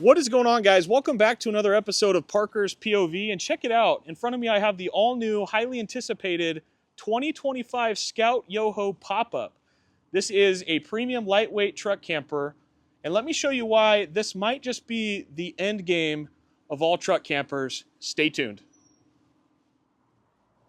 What is going on, guys? Welcome back to another episode of Parker's POV, and check it out. In front of me, I have the all-new, highly anticipated 2025 Scout Yoho Pop-Up. This is a premium lightweight truck camper, and let me show you why this might just be the end game of all truck campers. Stay tuned.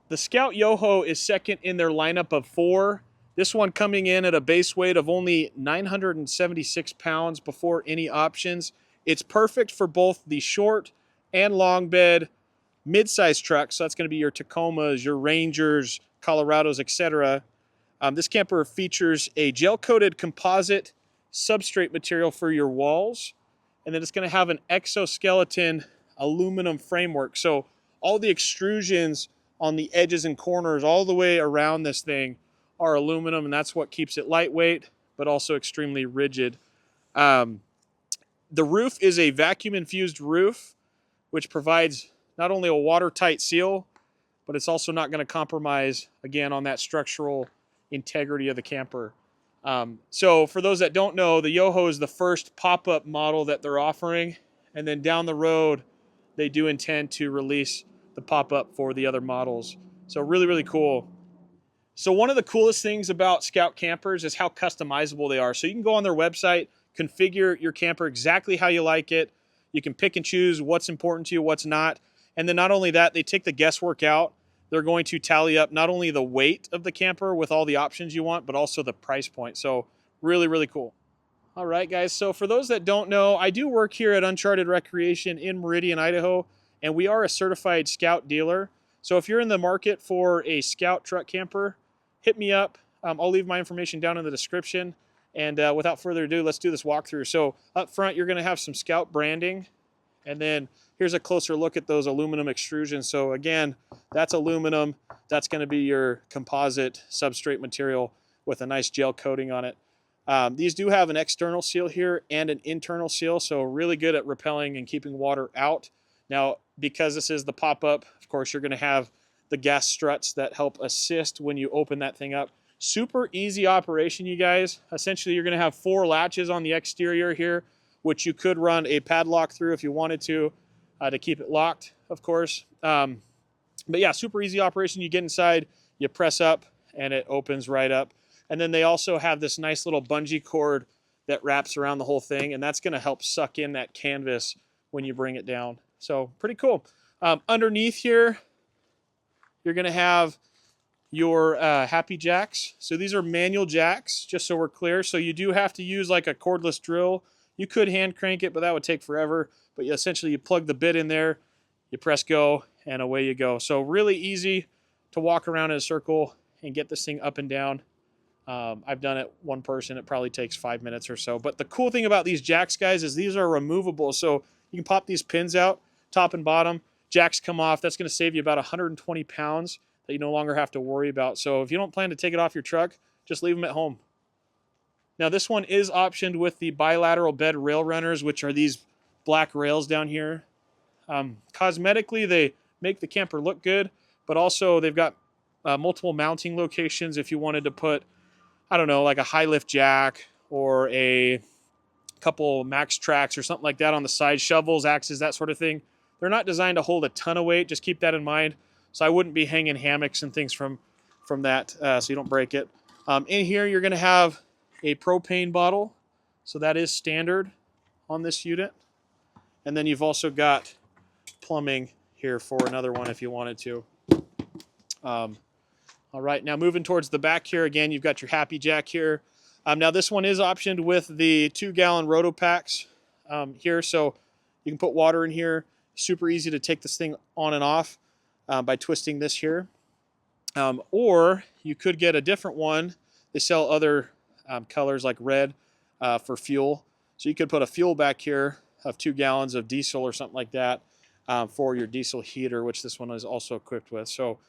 The Scout Yoho is second in their lineup of 4. This one coming in at a base weight of only 976 pounds before any options. It's perfect for both the short and long bed mid-size trucks. So that's going to be your Tacomas, your Rangers, Colorados, etc. This camper features a gel-coated composite substrate material for your walls. And then it's going to have an exoskeleton aluminum framework. So all the extrusions on the edges and corners all the way around this thing are aluminum, and that's what keeps it lightweight, but also extremely rigid. The roof is a vacuum-infused roof, which provides not only a watertight seal, but it's also not going to compromise, again, on that structural integrity of the camper. So for those that don't know, the Yoho is the first pop-up model that they're offering, and then down the road, they do intend to release the pop-up for the other models. So really, really cool. So one of the coolest things about Scout campers is how customizable they are. So you can go on their website, configure your camper exactly how you like it. You can pick and choose what's important to you, what's not. And then not only that, they take the guesswork out. They're going to tally up not only the weight of the camper with all the options you want, but also the price point. So really, really cool. All right, guys. So for those that don't know, I do work here at Uncharted Recreation in Meridian, Idaho, and we are a certified Scout dealer. So if you're in the market for a Scout truck camper, hit me up. I'll leave my information down in the description. And without further ado, let's do this walkthrough. So up front, you're going to have some Scout branding. And then here's a closer look at those aluminum extrusions. So again, that's aluminum. That's going to be your composite substrate material with a nice gel coating on it. These do have an external seal here and an internal seal. So really good at repelling and keeping water out. Now, because this is the pop-up, of course, you're going to have the gas struts that help assist when you open that thing up. Super easy operation, you guys. Essentially, you're going to have 4 latches on the exterior here, which you could run a padlock through if you wanted to keep it locked, of course. But yeah, super easy operation. You get inside, you press up, and it opens right up. And then they also have this nice little bungee cord that wraps around the whole thing, and that's going to help suck in that canvas when you bring it down. So pretty cool. Underneath here, you're going to have your happy jacks. So these are manual jacks, just so we're clear. So you do have to use like a cordless drill. You could hand crank it, but that would take forever. But essentially you plug the bit in there, you press go, and away you go. So really easy to walk around in a circle and get this thing up and down. I've done it one person. It probably takes 5 minutes or so. But the cool thing about these jacks, guys, is these are removable. So you can pop these pins out, top and bottom. Jacks come off. That's going to save you about 120 pounds. That you no longer have to worry about. So if you don't plan to take it off your truck, just leave them at home. Now this one is optioned with the bilateral bed rail runners, which are these black rails down here. Cosmetically, they make the camper look good, but also they've got multiple mounting locations if you wanted to put, I don't know, like a high lift jack or a couple max tracks or something like that on the side, shovels, axes, that sort of thing. They're not designed to hold a ton of weight. Just keep that in mind. So I wouldn't be hanging hammocks and things from that so you don't break it. In here, you're going to have a propane bottle. So that is standard on this unit. And then you've also got plumbing here for another one if you wanted to. All right, now moving towards the back here, again, you've got your happy jack here. Now this one is optioned with the 2-gallon roto packs here. So you can put water in here. Super easy to take this thing on and off. By twisting this here. Or you could get a different one. They sell other colors like red for fuel. So you could put a fuel back here of 2 gallons of diesel or something like that for your diesel heater, which this one is also equipped with. So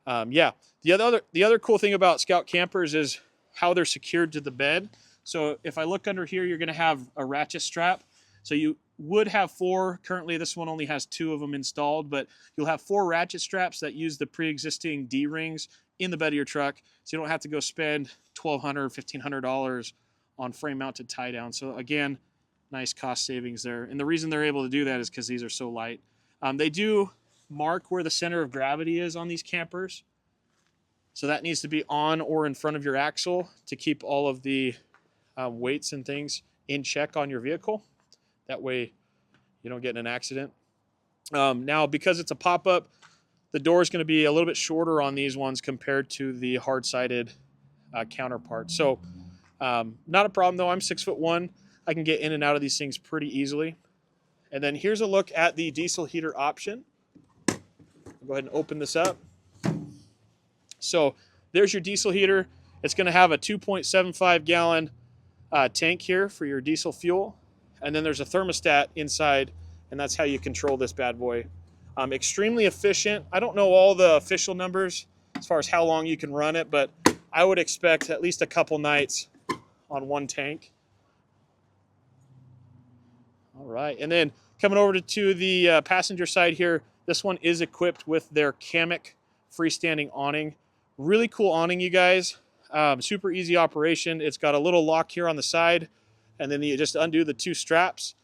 yeah, the other cool thing about Scout campers is how they're secured to the bed. So if I look under here, you're going to have a ratchet strap. So you would have 4. Currently, this one only has 2 of them installed, but you'll have 4 ratchet straps that use the pre-existing D-rings in the bed of your truck, so you don't have to go spend $1,200, $1,500 on frame-mounted tie-down. So again, Nice cost savings there. And the reason they're able to do that is because these are so light. They do mark where the center of gravity is on these campers. So that needs to be on or in front of your axle to keep all of the weights and things in check on your vehicle. That way you don't get in an accident. Now, because it's a pop-up, the door is going to be a little bit shorter on these ones compared to the hard-sided counterpart. So not a problem though. I'm 6'1". I can get in and out of these things pretty easily. And then here's a look at the diesel heater option. I'll go ahead and open this up. So there's your diesel heater. It's going to have a 2.75 gallon tank here for your diesel fuel. And then there's a thermostat inside, and that's how you control this bad boy. Extremely efficient. I don't know all the official numbers as far as how long you can run it, but I would expect at least a couple nights on one tank. All right, and then coming over to the passenger side here, this one is equipped with their Kamek freestanding awning. Really cool awning, you guys. Super easy operation. It's got a little lock here on the side, and then you just undo the two straps,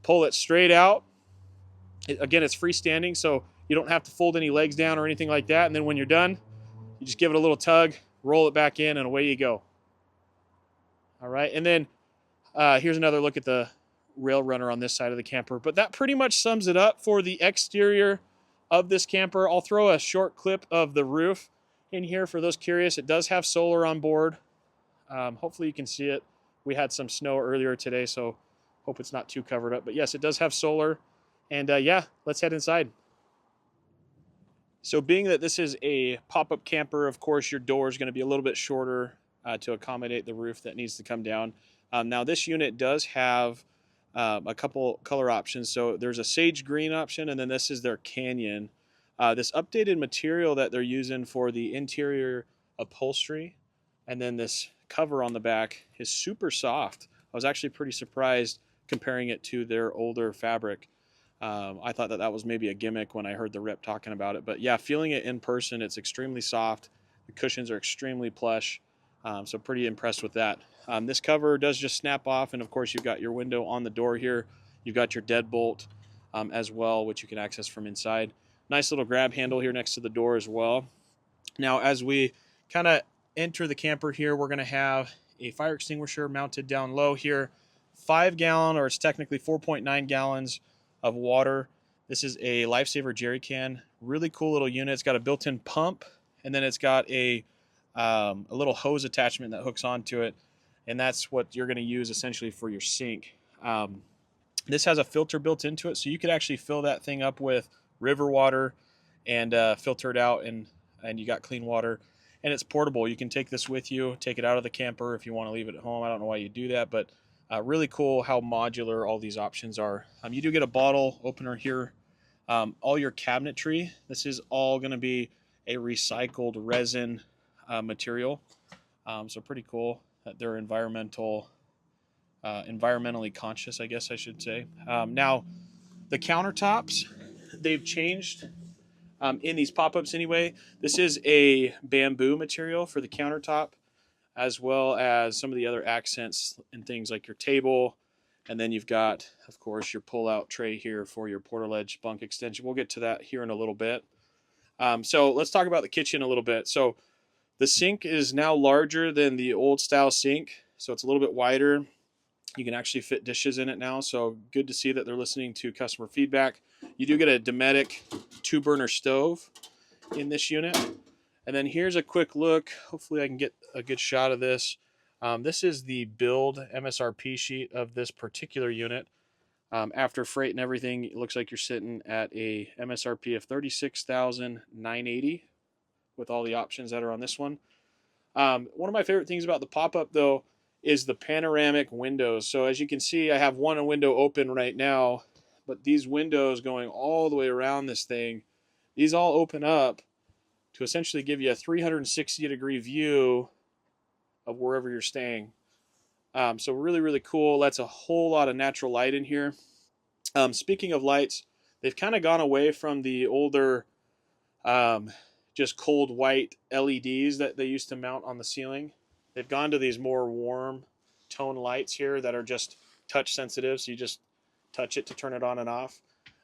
pull it straight out. Again, it's freestanding, so you don't have to fold any legs down or anything like that. And then when you're done, you just give it a little tug, roll it back in, and away you go. All right, and then here's another look at the rail runner on this side of the camper. But that pretty much sums it up for the exterior of this camper. I'll throw a short clip of the roof in here for those curious. It does have solar on board. Hopefully you can see it. We had some snow earlier today, so hope it's not too covered up. But yes, it does have solar. And yeah, let's head inside. So being that this is a pop-up camper, of course, your door is going to be a little bit shorter to accommodate the roof that needs to come down. Now this unit does have a couple color options. So there's a sage green option, and then this is their canyon. This updated material that they're using for the interior upholstery, and then this cover on the back is super soft. I was actually pretty surprised comparing it to their older fabric. I thought that was maybe a gimmick when I heard the rep talking about it, but yeah, feeling it in person, it's extremely soft. The cushions are extremely plush, so pretty impressed with that. This cover does just snap off, and of course you've got your window on the door here. You've got your deadbolt as well, which you can access from inside. Nice little grab handle here next to the door as well. Now, as we kind of enter the camper here, we're going to have a fire extinguisher mounted down low here. 5 gallon, or it's technically 4.9 gallons of water. This is a Lifesaver jerry can. Really cool little unit. It's got a built-in pump, and then it's got a little hose attachment that hooks onto it, and that's what you're going to use essentially for your sink. This has a filter built into it, so you could actually fill that thing up with river water and filter it out, and you got clean water. And it's portable. You can take this with you, take it out of the camper if you want to leave it at home. I don't know why you do that, but really cool how modular all these options are. You do get a bottle opener here. All your cabinetry, this is all going to be a recycled resin material. So pretty cool that they're environmentally conscious, I guess I should say. Now, the countertops, they've changed in these pop-ups anyway. This is a bamboo material for the countertop, as well as some of the other accents and things like your table. And then you've got, of course, your pull-out tray here for your portaledge bunk extension. We'll get to that here in a little bit. So let's talk about the kitchen a little bit. So the sink is now larger than the old style sink, so it's a little bit wider. You can actually fit dishes in it now, so good to see that they're listening to customer feedback. You do get a Dometic 2-burner stove in this unit. And then here's a quick look. Hopefully I can get a good shot of this. This is the build MSRP sheet of this particular unit. After freight and everything, it looks like you're sitting at a MSRP of $36,980 with all the options that are on this one. One of my favorite things about the pop-up, though, is the panoramic windows. So as you can see, I have one window open right now, but these windows going all the way around this thing, these all open up to essentially give you a 360-degree view of wherever you're staying. So really, really cool. That's a whole lot of natural light in here. Speaking of lights, they've kind of gone away from the older just cold white LEDs that they used to mount on the ceiling. They've gone to these more warm tone lights here that are just touch sensitive, so you just touch it to turn it on and off.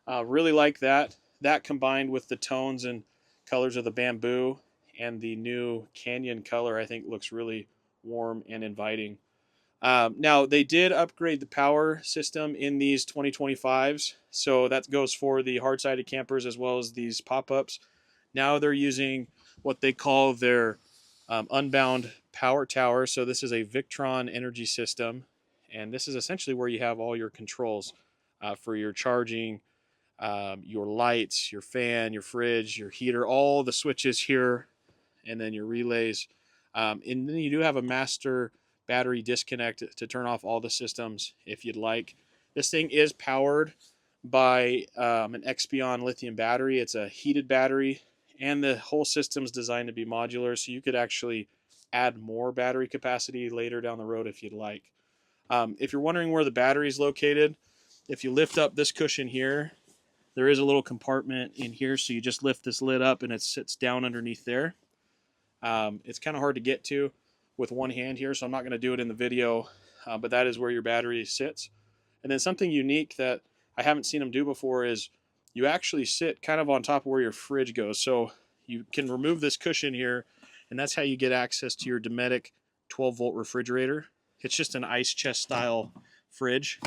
Really like that. That combined with the tones and colors of the bamboo and the new canyon color, I think looks really warm and inviting. Now, they did upgrade the power system in these 2025s, so that goes for the hard-sided campers as well as these pop-ups. Now they're using what they call their unbound power tower. So this is a Victron energy system, and this is essentially where you have all your controls for your charging, your lights, your fan, your fridge, your heater, all the switches here, and then your relays. And then you do have a master battery disconnect to turn off all the systems if you'd like. This thing is powered by an Expion lithium battery. It's a heated battery, and the whole system's designed to be modular, so you could actually add more battery capacity later down the road if you'd like. If you're wondering where the battery is located, if you lift up this cushion here, there is a little compartment in here, so you just lift this lid up and it sits down underneath there. It's kind of hard to get to with one hand here, so I'm not going to do it in the video, but that is where your battery sits. And then something unique that I haven't seen them do before is you actually sit kind of on top of where your fridge goes. So you can remove this cushion here, and that's how you get access to your Dometic 12-volt refrigerator. It's just an ice chest style fridge,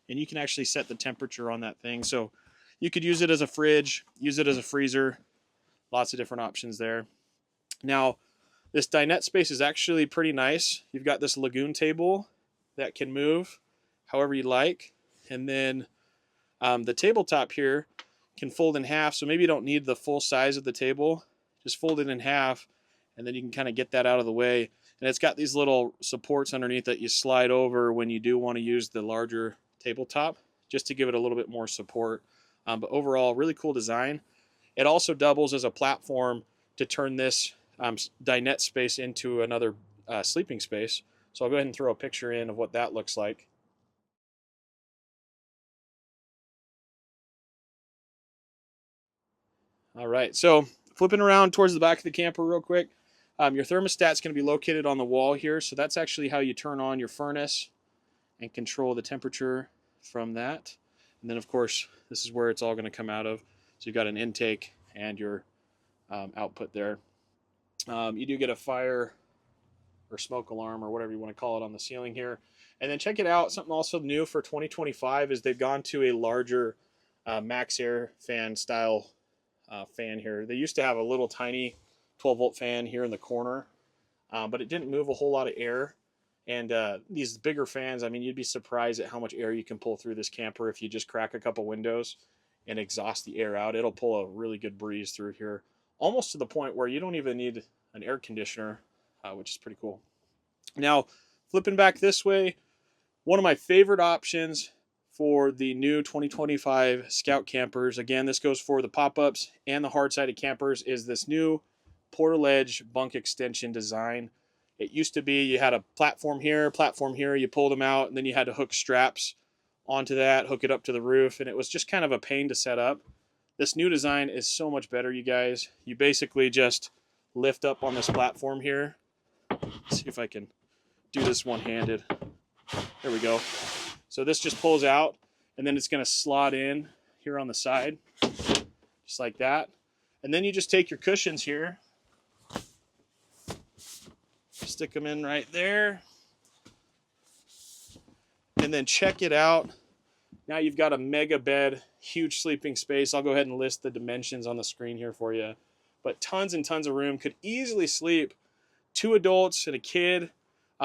and you can actually set the temperature on that thing. So you could use it as a fridge, use it as a freezer, lots of different options there. Now, this dinette space is actually pretty nice. You've got this lagoon table that can move however you like, and then the tabletop here can fold in half, so maybe you don't need the full size of the table. Just fold it in half, and then you can kind of get that out of the way. And it's got these little supports underneath that you slide over when you do want to use the larger tabletop, just to give it a little bit more support. But overall, really cool design. It also doubles as a platform to turn this dinette space into another sleeping space. So I'll go ahead and throw a picture in of what that looks like. All right, so flipping around towards the back of the camper real quick, your thermostat's going to be located on the wall here, so that's actually how you turn on your furnace and control the temperature from that. And then, of course, this is where it's all going to come out of. So you've got an intake and your output there. You do get a fire or smoke alarm or whatever you want to call it on the ceiling here. And then check it out, something also new for 2025 is they've gone to a larger max air fan style fan here. They used to have a little tiny 12-volt fan here in the corner, but it didn't move a whole lot of air. And these bigger fans, I mean, you'd be surprised at how much air you can pull through this camper if you just crack a couple windows and exhaust the air out. It'll pull a really good breeze through here, almost to the point where you don't even need an air conditioner, which is pretty cool. Now, flipping back this way, one of my favorite options for the new 2025 Scout campers, again, this goes for the pop-ups and the hard-sided campers, is this new portaledge bunk extension design. It used to be you had a platform here, you pulled them out, and then you had to hook straps onto that, hook it up to the roof, and it was just kind of a pain to set up. This new design is so much better, you guys. You basically just lift up on this platform here. Let's see if I can do this one-handed. There we go. So this just pulls out, and then it's going to slot in here on the side, just like that. And then you just take your cushions here, stick them in right there, and then check it out. Now you've got a mega bed, huge sleeping space. I'll go ahead and list the dimensions on the screen here for you. But tons and tons of room. Could easily sleep 2 adults and a kid.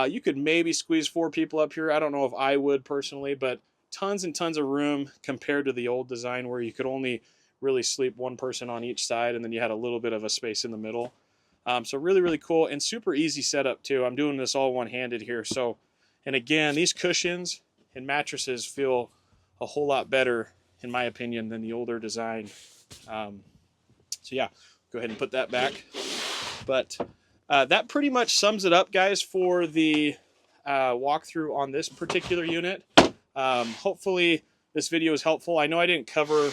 You could maybe squeeze 4 people up here. I don't know if I would personally, but tons and tons of room compared to the old design where you could only really sleep 1 person on each side, and then you had a little bit of a space in the middle. So really, really cool and super easy setup too. I'm doing this all one-handed here. So, and again, these cushions and mattresses feel a whole lot better, in my opinion, than the older design. So yeah, go ahead and put that back. But that pretty much sums it up, guys, for the walkthrough on this particular unit. Hopefully this video is helpful. I know I didn't cover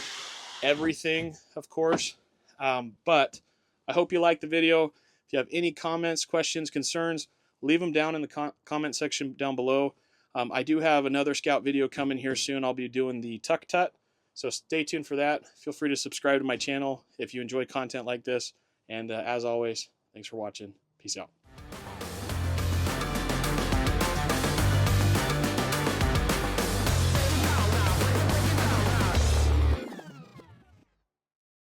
everything, of course, but I hope you liked the video. If you have any comments, questions, concerns, leave them down in the comment section down below. I do have another Scout video coming here soon. I'll be doing the tuck tut, so stay tuned for that. Feel free to subscribe to my channel if you enjoy content like this. And as always, thanks for watching. Peace out.